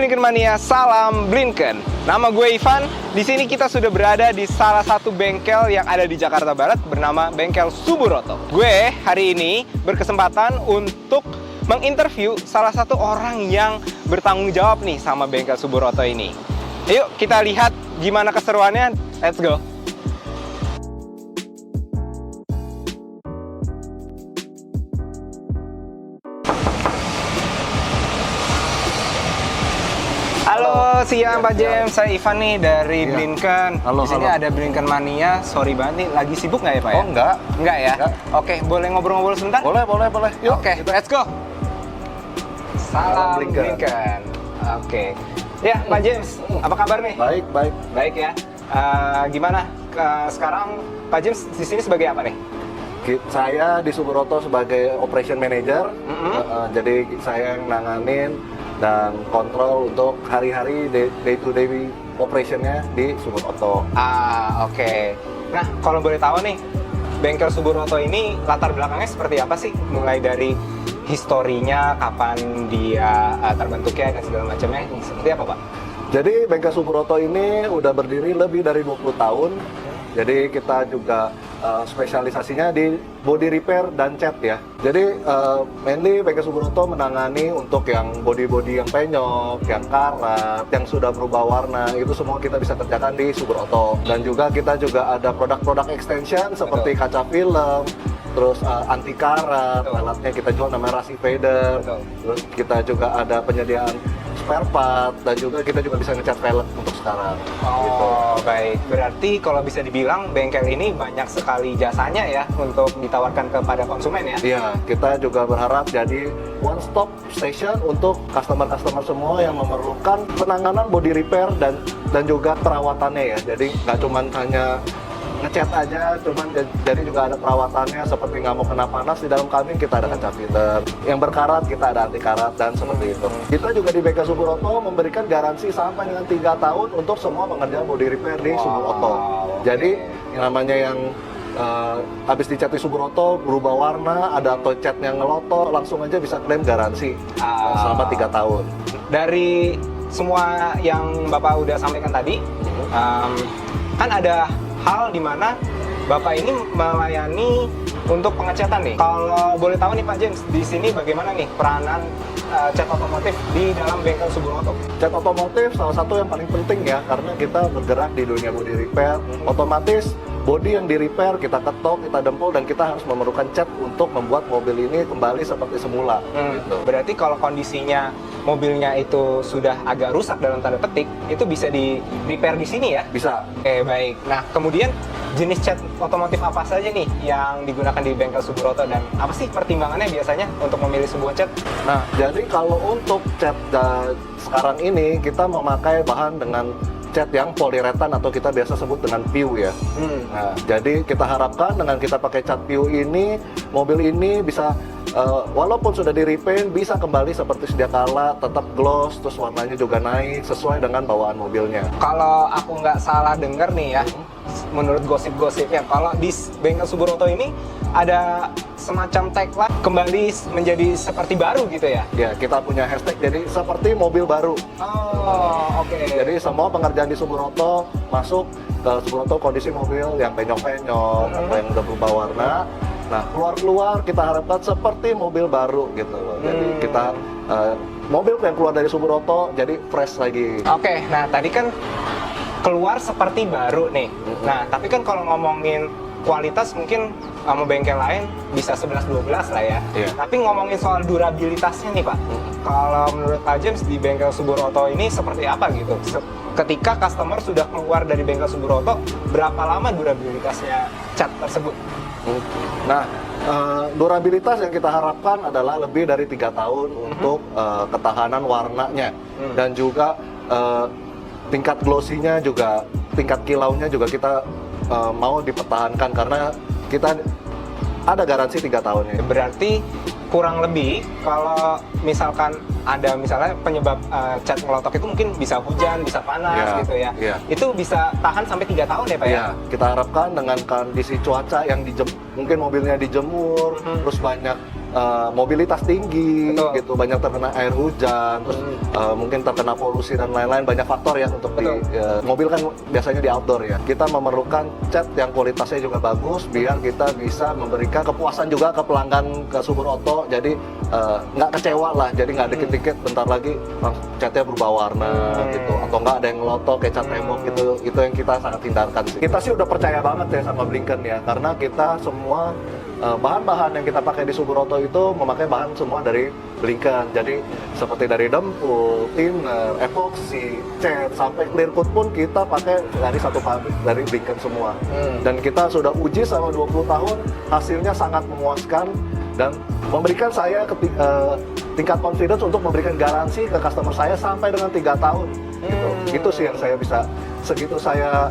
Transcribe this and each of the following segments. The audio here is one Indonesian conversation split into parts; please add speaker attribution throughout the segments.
Speaker 1: Blinken Mania, salam Blinken. Nama gue Ivan. Di sini kita sudah berada di salah satu bengkel yang ada di Jakarta Barat bernama Bengkel Suburoto. Gue hari ini berkesempatan untuk menginterview salah satu orang yang bertanggung jawab nih sama Bengkel Suburoto ini. Yuk kita lihat gimana keseruannya. Let's go. Halo, siang Pak James. Saya Ivan nih dari Blinken.
Speaker 2: Halo,
Speaker 1: di sini
Speaker 2: halo.
Speaker 1: ada Blinken Mania. Sorry banget nih, lagi sibuk nggak ya Pak?
Speaker 2: Oh, enggak.
Speaker 1: Enggak ya?
Speaker 2: Enggak.
Speaker 1: Oke, boleh ngobrol-ngobrol sebentar?
Speaker 2: Boleh. Yuk,
Speaker 1: Oke, let's go. Salam
Speaker 2: Blinken.
Speaker 1: Blinken. Oke. Ya, Pak James, apa kabar nih?
Speaker 2: Baik.
Speaker 1: Baik ya. Gimana? Sekarang Pak James di sini sebagai apa nih?
Speaker 2: Saya di Suburoto sebagai operation manager. Jadi saya yang nanganin dan kontrol untuk hari-hari day to day operationnya di Suburoto.
Speaker 1: Oke. Nah, kalau boleh tahu nih, Bengkel Suburoto ini latar belakangnya seperti apa sih? Mulai dari historinya, kapan dia terbentuknya dan segala macamnya, seperti apa Pak?
Speaker 2: Jadi Bengkel Suburoto ini udah berdiri lebih dari 20 tahun. Jadi kita juga spesialisasinya di body repair dan cat ya. Jadi mainly Bengkel Suburoto menangani untuk yang body yang penyok, yang karat, yang sudah berubah warna, itu semua kita bisa kerjakan di Suburoto. Dan juga kita juga ada produk-produk extension seperti kaca film, terus anti karat, alatnya kita jual namanya Rasi Fader. Terus kita juga ada penyediaan spare part dan juga kita juga bisa ngecat velg untuk sekarang. Gitu.
Speaker 1: Baik. Berarti kalau bisa dibilang bengkel ini banyak sekali jasanya ya untuk ditawarkan kepada konsumen ya?
Speaker 2: Iya, kita juga berharap jadi one stop station untuk customer-customer semua yang memerlukan penanganan body repair dan juga perawatannya ya. Jadi nggak cuma hanya ngecat aja, jadi juga ada perawatannya seperti nggak mau kena panas di dalam kabin kita ada kaca filter, yang berkarat kita ada anti karat dan seperti itu. Kita juga di Bengkel Suburoto memberikan garansi sampai dengan 3 tahun untuk semua pengerjaan body repair di Suburoto. Jadi yang namanya yang habis dicat di Suburoto berubah warna, ada atau cat yang ngeloto, langsung aja bisa klaim garansi selama 3 tahun.
Speaker 1: Dari semua yang Bapak udah sampaikan tadi, kan ada hal di mana Bapak ini melayani untuk pengecatan nih. Kalau boleh tahu nih Pak James, di sini bagaimana nih peranan cat otomotif di dalam Bengkel Suburoto?
Speaker 2: Cat otomotif salah satu yang paling penting ya, karena kita bergerak di dunia body repair. Otomatis body yang di repair kita ketok, kita dempul, dan kita harus memerlukan cat untuk membuat mobil ini kembali seperti semula. Gitu.
Speaker 1: Berarti kalau kondisinya mobilnya itu sudah agak rusak dalam tanda petik, itu bisa di repair di sini ya?
Speaker 2: Bisa.
Speaker 1: Oke, baik. Nah, kemudian jenis cat otomotif apa saja nih yang digunakan di Bengkel Suburoto dan apa sih pertimbangannya biasanya untuk memilih sebuah cat?
Speaker 2: Nah, jadi kalau untuk cat sekarang ini kita memakai bahan dengan cat yang poliuretan atau kita biasa sebut dengan PU ya. Nah, jadi kita harapkan dengan kita pakai cat PU ini, mobil ini bisa walaupun sudah di repaint bisa kembali seperti sedia kala, tetap gloss, terus warnanya juga naik sesuai dengan bawaan mobilnya.
Speaker 1: Kalau aku nggak salah dengar nih ya, menurut gosip-gosipnya, kalau di Bengkel Suburoto ini ada semacam tagline kembali menjadi seperti baru gitu ya?
Speaker 2: Ya, kita punya hashtag jadi seperti mobil baru.
Speaker 1: Oke.
Speaker 2: Jadi semua pengerjaan di Suburoto masuk ke Suburoto kondisi mobil yang penyok-penyok atau yang udah berubah warna. Nah, keluar kita harapkan seperti mobil baru gitu. Jadi kita mobil yang keluar dari Suburoto jadi fresh lagi.
Speaker 1: Oke, nah tadi kan keluar seperti baru nih. Nah, tapi kan kalau ngomongin kualitas mungkin sama bengkel lain bisa 11-12 lah ya.
Speaker 2: Iya.
Speaker 1: Tapi ngomongin soal durabilitasnya nih Pak, kalau menurut Pak James di Bengkel Suburoto ini seperti apa gitu? Ketika customer sudah keluar dari Bengkel Suburoto, berapa lama durabilitasnya cat tersebut?
Speaker 2: Nah, durabilitas yang kita harapkan adalah lebih dari 3 tahun untuk ketahanan warnanya dan juga tingkat glossy-nya juga, tingkat kilaunya juga kita mau dipertahankan karena kita ada garansi 3 tahunnya.
Speaker 1: Berarti kurang lebih kalau misalkan ada misalnya penyebab cat ngelotok itu mungkin bisa hujan, bisa panas gitu ya.
Speaker 2: Yeah.
Speaker 1: Itu bisa tahan sampai 3 tahun ya Pak ya?
Speaker 2: Kita harapkan dengan kondisi cuaca yang mungkin mobilnya dijemur, terus banyak mobilitas tinggi,
Speaker 1: Betul.
Speaker 2: gitu, banyak terkena air hujan, terus mungkin terkena polusi dan lain-lain, banyak faktor ya untuk di mobil kan biasanya di outdoor ya. Kita memerlukan cat yang kualitasnya juga bagus, biar kita bisa memberikan kepuasan juga ke pelanggan ke Subur Auto. Jadi nggak kecewa lah, jadi nggak dikit-dikit bentar lagi catnya berubah warna gitu, atau nggak ada yang ngelotok kayak cat remok gitu. Itu yang kita sangat hindarkan sih. Kita sih udah percaya banget ya sama Blinken ya, karena kita semua bahan-bahan yang kita pakai di Subur Auto itu memakai bahan semua dari Blinken. Jadi seperti dari dempul, thinner, epoxy, cat, sampai clear coat pun kita pakai dari satu pabrik dari Blinken semua. Dan kita sudah uji selama 20 tahun, hasilnya sangat memuaskan dan memberikan saya tingkat confidence untuk memberikan garansi ke customer saya sampai dengan 3 tahun. Gitu. Itu sih yang saya bisa, segitu saya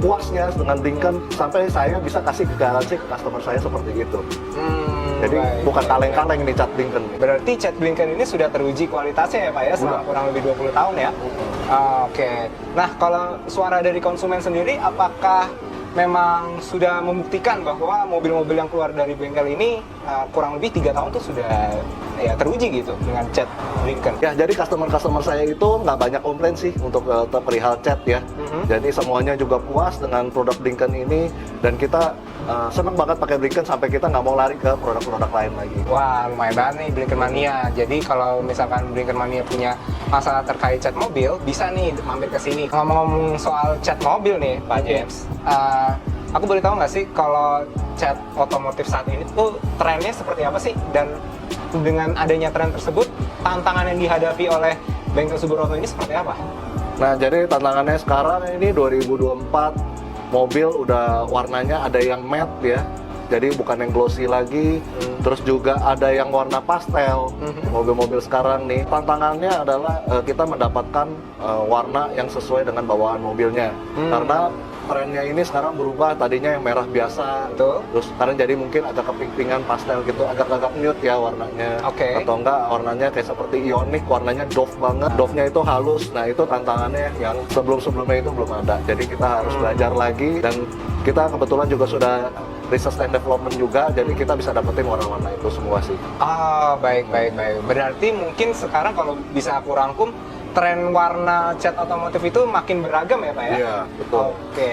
Speaker 2: puasnya dengan Blinken sampai saya bisa kasih garansi ke customer saya seperti itu. Jadi bukan kaleng-kaleng ini cat Blinken.
Speaker 1: Berarti cat Blinken ini sudah teruji kualitasnya ya Pak ya, selama kurang lebih 20 tahun ya? Oke. Nah, kalau suara dari konsumen sendiri, apakah memang sudah membuktikan bahwa mobil-mobil yang keluar dari bengkel ini kurang lebih 3 tahun tuh sudah ya teruji gitu dengan cat Blinken?
Speaker 2: Ya, jadi customer-customer saya itu nggak banyak komplain sih untuk perihal cat ya. Jadi semuanya juga puas dengan produk Blinken ini, dan kita seneng banget pakai Blinken sampai kita nggak mau lari ke produk-produk lain lagi.
Speaker 1: Wah, lumayan banget nih Blinken Mania. Jadi kalau misalkan Blinken Mania punya masalah terkait cat mobil, bisa nih mampir ke sini. Ngomong-ngomong soal cat mobil nih, Pak James. Aku boleh tahu nggak sih kalau cat otomotif saat ini tuh trennya seperti apa sih? Dan dengan adanya tren tersebut, tantangan yang dihadapi oleh bengkel Subur Auto ini seperti apa?
Speaker 2: Nah, jadi tantangannya sekarang ini 2024, mobil udah warnanya ada yang matte ya. Jadi bukan yang glossy lagi, terus juga ada yang warna pastel. Mobil-mobil sekarang nih, tantangannya adalah kita mendapatkan warna yang sesuai dengan bawaan mobilnya. Karena trennya ini sekarang berubah, tadinya yang merah biasa,
Speaker 1: Betul.
Speaker 2: terus sekarang jadi mungkin agak keping-pingan pastel gitu, agak-agak nude ya warnanya. Atau enggak warnanya kayak seperti Ioniq, warnanya doff banget, doff-nya itu halus. Nah, itu tantangannya yang sebelum-sebelumnya itu belum ada. Jadi kita harus belajar lagi, dan kita kebetulan juga sudah research and development juga, jadi kita bisa dapetin warna-warna itu semua sih.
Speaker 1: Baik. Berarti mungkin sekarang kalau bisa aku rangkum, tren warna cat otomotif itu makin beragam ya Pak ya?
Speaker 2: Iya, betul.
Speaker 1: Oke.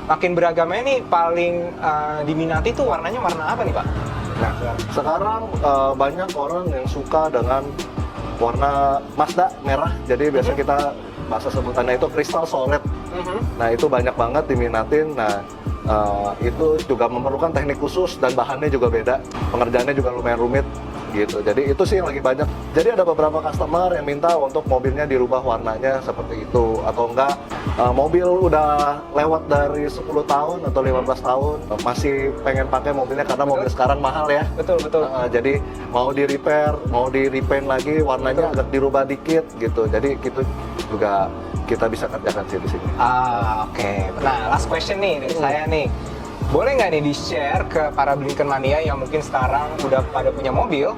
Speaker 1: Makin beragamnya ini paling diminati tuh warnanya warna apa nih Pak?
Speaker 2: Nah, sekarang banyak orang yang suka dengan warna Mazda merah, jadi biasa kita bahasa sebutannya itu crystal solid. Nah, itu banyak banget diminatin. Nah, itu juga memerlukan teknik khusus dan bahannya juga beda, pengerjaannya juga lumayan rumit gitu. Jadi itu sih yang lagi banyak. Jadi ada beberapa customer yang minta untuk mobilnya dirubah warnanya seperti itu, atau enggak mobil udah lewat dari 10 tahun atau 15 tahun masih pengen pakai mobilnya karena mobil sekarang mahal ya.
Speaker 1: Betul.
Speaker 2: Jadi mau di repair, mau di repaint lagi, warnanya agak dirubah dikit gitu. Jadi itu juga kita bisa kerjakan sih di sini.
Speaker 1: Oke. Nah, last question nih dari saya nih. Boleh nggak nih di-share ke para Blinken Mania yang mungkin sekarang udah pada punya mobil,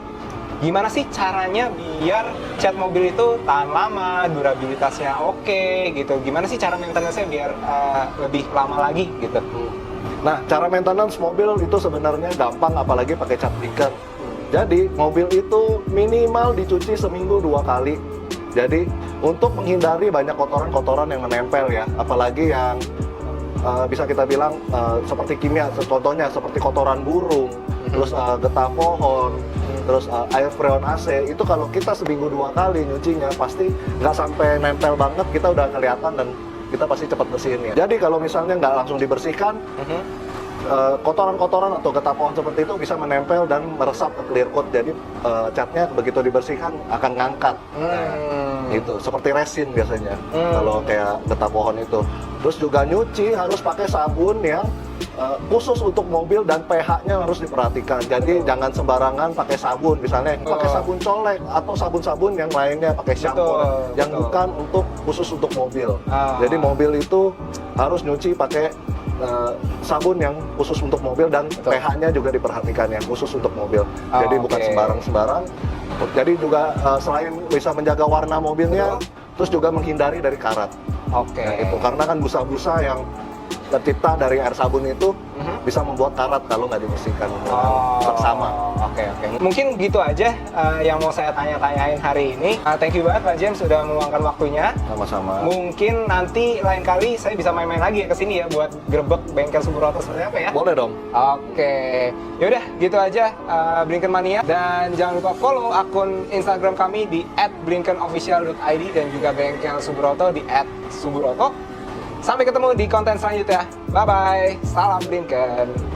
Speaker 1: gimana sih caranya biar cat mobil itu tahan lama, durabilitasnya oke gitu. Gimana sih cara maintenance-nya biar lebih lama lagi gitu?
Speaker 2: Nah, cara maintenance mobil itu sebenarnya gampang, apalagi pakai cat Blinken. Jadi, mobil itu minimal dicuci seminggu 2 kali. Jadi, untuk menghindari banyak kotoran-kotoran yang menempel ya, apalagi yang bisa kita bilang seperti kimia, contohnya seperti kotoran burung, terus getah pohon, terus air freon AC, itu kalau kita seminggu 2 kali nyucinya pasti nggak sampai nempel banget, kita udah kelihatan dan kita pasti cepat bersihin ya. Jadi kalau misalnya nggak langsung dibersihkan, kotoran-kotoran atau getah pohon seperti itu bisa menempel dan meresap ke clear coat. Jadi catnya begitu dibersihkan akan ngangkat. Itu seperti resin biasanya kalau kayak getah pohon itu. Terus juga nyuci harus pakai sabun yang khusus untuk mobil dan pH-nya harus diperhatikan. Jadi jangan sembarangan pakai sabun, misalnya pakai sabun colek atau sabun-sabun yang lainnya, pakai shampoo yang bukan untuk khusus untuk mobil. Jadi mobil itu harus nyuci pakai sabun yang khusus untuk mobil dan pH-nya juga diperhatikan yang khusus untuk mobil. Jadi bukan sembarang-sembarang. Jadi juga selain bisa menjaga warna mobilnya, terus juga menghindari dari karat. Nah, itu karena kan busa-busa yang tercipta dari air sabun itu bisa membuat karat kalau nggak dibersihkan bersama.
Speaker 1: Oke. Mungkin gitu aja yang mau saya tanya-tanyain hari ini. Thank you banget Pak James sudah meluangkan waktunya.
Speaker 2: Sama-sama.
Speaker 1: Mungkin nanti lain kali saya bisa main-main lagi ya ke sini ya buat grebek bengkel Suburoto seperti apa ya?
Speaker 2: Boleh dong.
Speaker 1: Oke. Yaudah gitu aja Blinken Mania, dan jangan lupa follow akun Instagram kami di @blinkenofficial.id dan juga bengkel Suburoto di @suburoto. Sampai ketemu di konten selanjutnya. Bye bye. Salam Blinken.